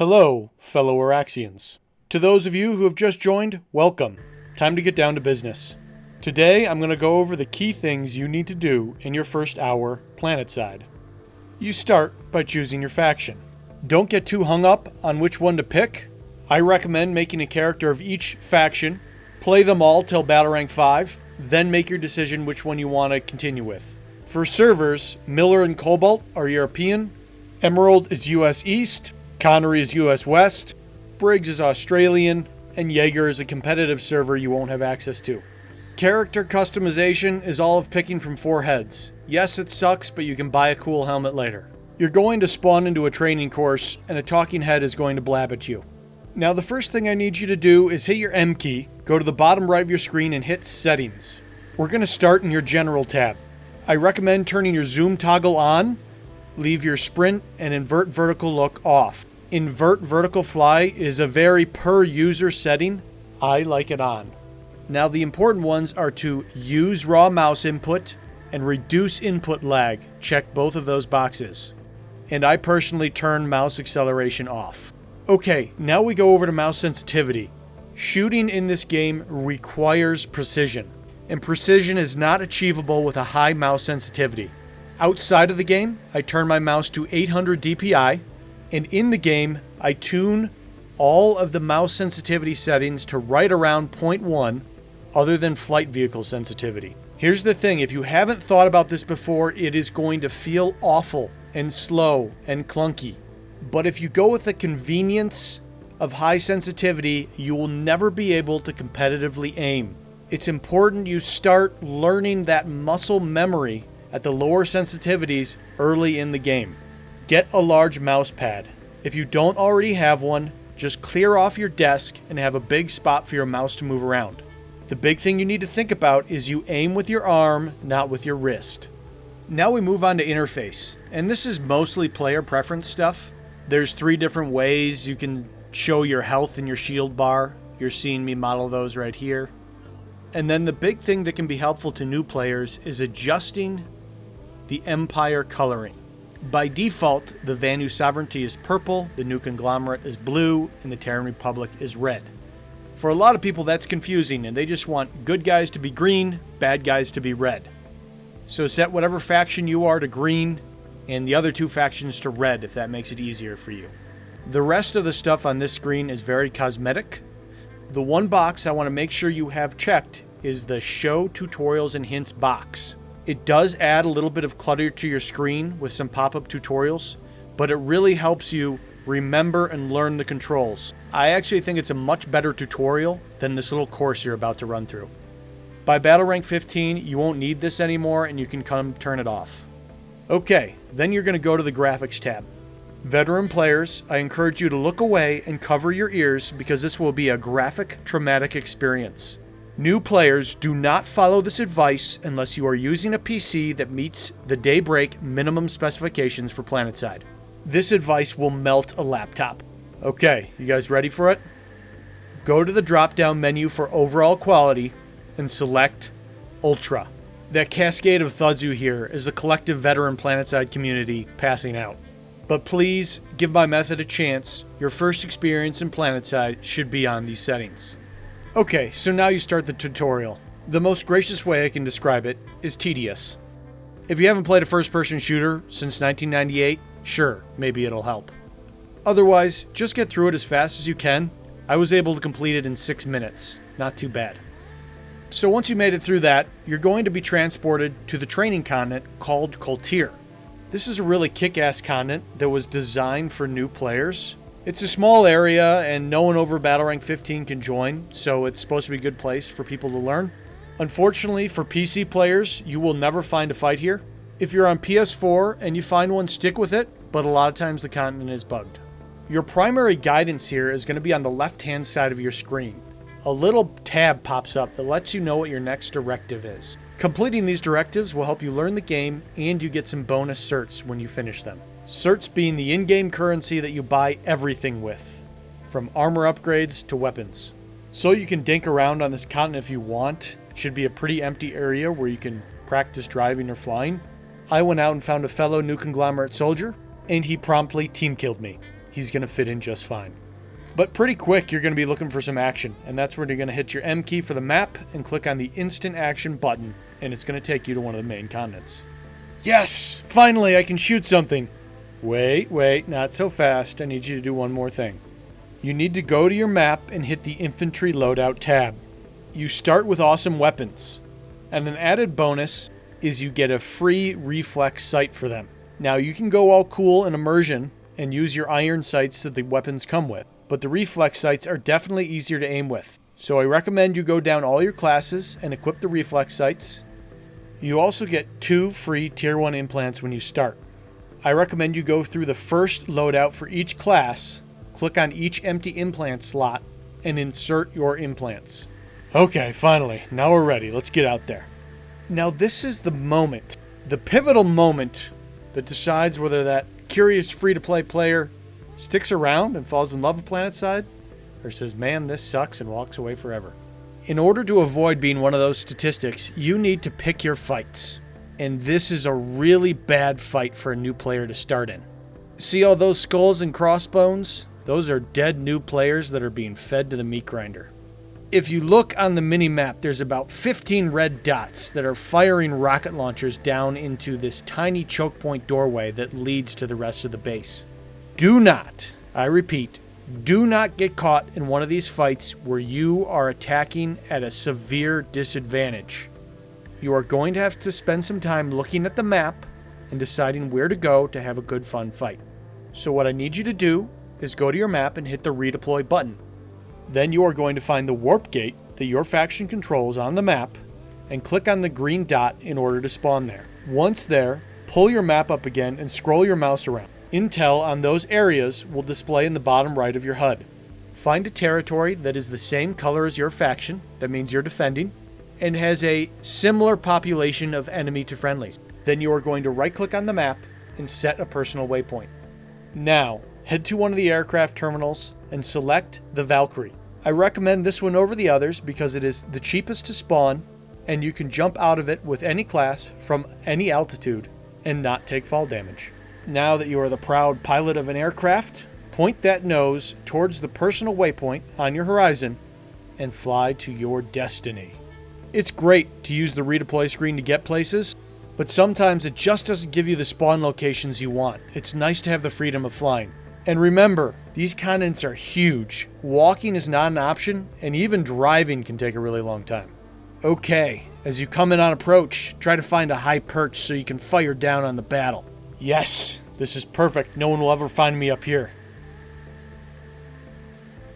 Hello, fellow Araxians. To those of you who have just joined, welcome. Time to get down to business. Today, I'm going to go over the key things you need to do in your first hour Planetside. You start by choosing your faction. Don't get too hung up on which one to pick. I recommend making a character of each faction, play them all till battle rank 5, then make your decision which one you want to continue with. For servers, Miller and Cobalt are European, Emerald is US East, Connery is US West, Briggs is Australian, and Jaeger is a competitive server you won't have access to. Character customization is all of picking from 4 heads. Yes, it sucks, but you can buy a cool helmet later. You're going to spawn into a training course, and a talking head is going to blab at you. Now, the first thing I need you to do is hit your M key, go to the bottom right of your screen, and hit Settings. We're going to start in your General tab. I recommend turning your zoom toggle on, leave your sprint and invert vertical look off. Invert vertical fly is a very per user setting. I like it on. Now the important ones are to use raw mouse input and reduce input lag. Check both of those boxes. And I personally turn mouse acceleration off. Okay, now we go over to mouse sensitivity. Shooting in this game requires precision, and precision is not achievable with a high mouse sensitivity. Outside of the game, I turn my mouse to 800 DPI, and in the game, I tune all of the mouse sensitivity settings to right around 0.1, other than flight vehicle sensitivity. Here's the thing, if you haven't thought about this before, it is going to feel awful and slow and clunky. But if you go with the convenience of high sensitivity, you will never be able to competitively aim. It's important you start learning that muscle memory at the lower sensitivities early in the game. Get a large mouse pad. If you don't already have one, just clear off your desk and have a big spot for your mouse to move around. The big thing you need to think about is you aim with your arm, not with your wrist. Now we move on to interface, and this is mostly player preference stuff. There's 3 different ways you can show your health in your shield bar. You're seeing me model those right here. And then the big thing that can be helpful to new players is adjusting the Empire coloring. By default, the Vanu Sovereignty is purple, the New Conglomerate is blue, and the Terran Republic is red. For a lot of people, that's confusing, and they just want good guys to be green, bad guys to be red. So set whatever faction you are to green, and the other 2 factions to red, if that makes it easier for you. The rest of the stuff on this screen is very cosmetic. The one box I want to make sure you have checked is the Show Tutorials and Hints box. It does add a little bit of clutter to your screen with some pop-up tutorials, but it really helps you remember and learn the controls. I actually think it's a much better tutorial than this little course you're about to run through. By battle rank 15, you won't need this anymore and you can come turn it off. Okay, then you're going to go to the graphics tab. Veteran players, I encourage you to look away and cover your ears because this will be a graphic, traumatic experience. New players, do not follow this advice unless you are using a PC that meets the Daybreak minimum specifications for Planetside. This advice will melt a laptop. Okay, you guys ready for it? Go to the drop-down menu for overall quality and select Ultra. That cascade of thuds you hear is the collective veteran Planetside community passing out. But please, give my method a chance. Your first experience in Planetside should be on these settings. Okay, so now you start the tutorial. The most gracious way I can describe it is tedious. If you haven't played a first-person shooter since 1998, sure, maybe it'll help. Otherwise, just get through it as fast as you can. I was able to complete it in 6 minutes. Not too bad. So once you made it through that, you're going to be transported to the training continent called Koltyr. This is a really kick-ass continent that was designed for new players. It's a small area and no one over battle rank 15 can join, so it's supposed to be a good place for people to learn. Unfortunately, for PC players, you will never find a fight here. If you're on PS4 and you find one, stick with it, but a lot of times the continent is bugged. Your primary guidance here is going to be on the left-hand side of your screen. A little tab pops up that lets you know what your next directive is. Completing these directives will help you learn the game, and you get some bonus certs when you finish them. Certs being the in-game currency that you buy everything with, from armor upgrades to weapons. So you can dink around on this continent if you want. It should be a pretty empty area where you can practice driving or flying. I went out and found a fellow New Conglomerate soldier, and he promptly team killed me. he's going to fit in just fine. But pretty quick, you're going to be looking for some action, and that's when you're going to hit your M key for the map and click on the instant action button, and it's going to take you to one of the main continents. Yes! Finally, I can shoot something! Wait, not so fast. I need you to do one more thing. You need to go to your map and hit the infantry loadout tab. You start with awesome weapons, and an added bonus is you get a free reflex sight for them. Now, you can go all cool in immersion and use your iron sights that the weapons come with, but the reflex sights are definitely easier to aim with. So I recommend you go down all your classes and equip the reflex sights. You also get 2 free Tier 1 implants when you start. I recommend you go through the first loadout for each class, click on each empty implant slot, and insert your implants. Okay, finally, now we're ready. Let's get out there. Now this is the moment, the pivotal moment that decides whether that curious free-to-play player sticks around and falls in love with Planetside, or says, man, this sucks, and walks away forever. In order to avoid being one of those statistics, you need to pick your fights. And this is a really bad fight for a new player to start in. See all those skulls and crossbones? Those are dead new players that are being fed to the meat grinder. If you look on the mini-map, there's about 15 red dots that are firing rocket launchers down into this tiny choke point doorway that leads to the rest of the base. Do not, I repeat, do not get caught in one of these fights where you are attacking at a severe disadvantage. You are going to have to spend some time looking at the map and deciding where to go to have a good fun fight. So what I need you to do is go to your map and hit the redeploy button. Then you are going to find the warp gate that your faction controls on the map and click on the green dot in order to spawn there. Once there, pull your map up again and scroll your mouse around. Intel on those areas will display in the bottom right of your HUD. Find a territory that is the same color as your faction, that means you're defending, and has a similar population of enemy to friendlies. Then you are going to right-click on the map and set a personal waypoint. Now, head to one of the aircraft terminals and select the Valkyrie. I recommend this one over the others because it is the cheapest to spawn, and you can jump out of it with any class from any altitude and not take fall damage. Now that you are the proud pilot of an aircraft, point that nose towards the personal waypoint on your horizon and fly to your destiny. It's great to use the redeploy screen to get places, but sometimes it just doesn't give you the spawn locations you want. It's nice to have the freedom of flying. And remember, these continents are huge. Walking is not an option, and even driving can take a really long time. Okay, as you come in on approach, try to find a high perch so you can fire down on the battle. Yes, this is perfect. No one will ever find me up here.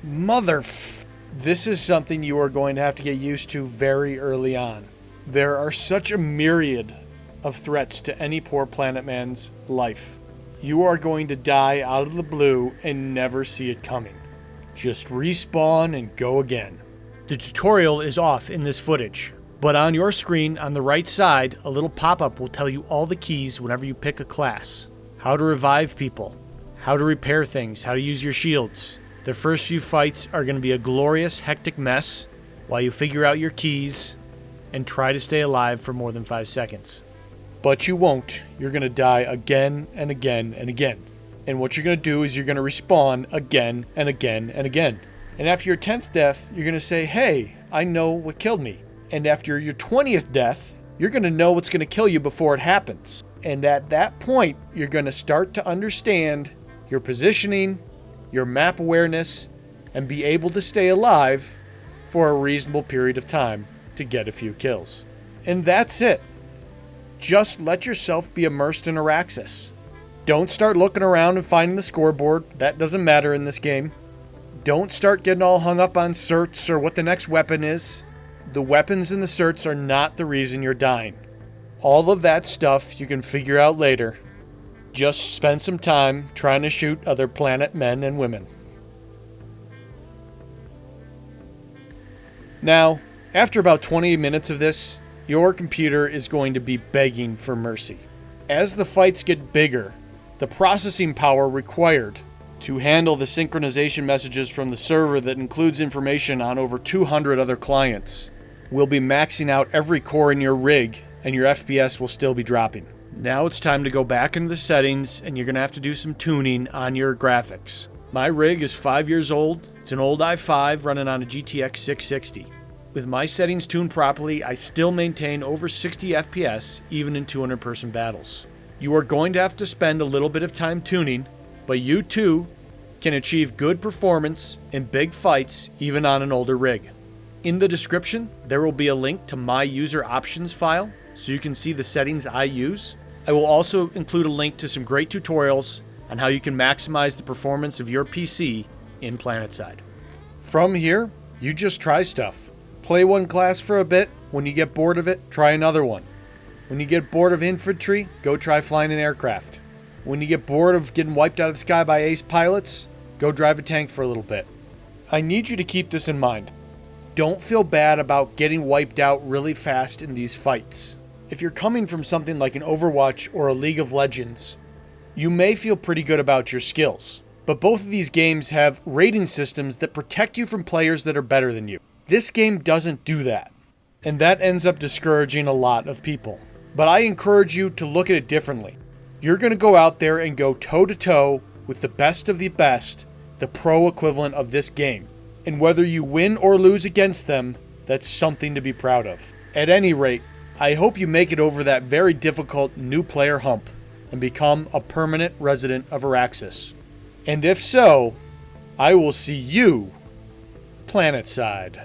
This is something you are going to have to get used to very early on. There are such a myriad of threats to any poor planet man's life. You are going to die out of the blue and never see it coming. Just respawn and go again. The tutorial is off in this footage, but on your screen on the right side, a little pop-up will tell you all the keys whenever you pick a class. How to revive people, how to repair things, how to use your shields. The first few fights are going to be a glorious, hectic mess while you figure out your keys and try to stay alive for more than 5 seconds. But you won't. You're going to die again and again and again. And what you're going to do is you're going to respawn again and again and again. And after your 10th death, you're going to say, hey, I know what killed me. And after your 20th death, you're going to know what's going to kill you before it happens. And at that point, you're going to start to understand your positioning, your map awareness, and be able to stay alive for a reasonable period of time to get a few kills. And that's it. Just let yourself be immersed in Araxis. Don't start looking around and finding the scoreboard. That doesn't matter in this game. Don't start getting all hung up on certs or what the next weapon is. The weapons and the certs are not the reason you're dying. All of that stuff you can figure out later. Just spend some time trying to shoot other planet men and women. Now, after about 20 minutes of this, your computer is going to be begging for mercy. As the fights get bigger, the processing power required to handle the synchronization messages from the server that includes information on over 200 other clients will be maxing out every core in your rig, and your FPS will still be dropping. Now it's time to go back into the settings, and you're going to have to do some tuning on your graphics. My rig is 5 years old. It's an old i5 running on a GTX 660. With my settings tuned properly, I still maintain over 60 FPS even in 200-person battles. You are going to have to spend a little bit of time tuning, but you too can achieve good performance in big fights even on an older rig. In the description, there will be a link to my user options file so you can see the settings I use. I will also include a link to some great tutorials on how you can maximize the performance of your PC in Planetside. From here, you just try stuff. Play one class for a bit. When you get bored of it, try another one. When you get bored of infantry, go try flying an aircraft. When you get bored of getting wiped out of the sky by ace pilots, go drive a tank for a little bit. I need you to keep this in mind. Don't feel bad about getting wiped out really fast in these fights. If you're coming from something like an Overwatch or a League of Legends, you may feel pretty good about your skills. But both of these games have rating systems that protect you from players that are better than you. This game doesn't do that, and that ends up discouraging a lot of people. But I encourage you to look at it differently. You're going to go out there and go toe-to-toe with the best of the best, the pro equivalent of this game. And whether you win or lose against them, that's something to be proud of. At any rate, I hope you make it over that very difficult new player hump and become a permanent resident of Araxis. And if so, I will see you Planetside.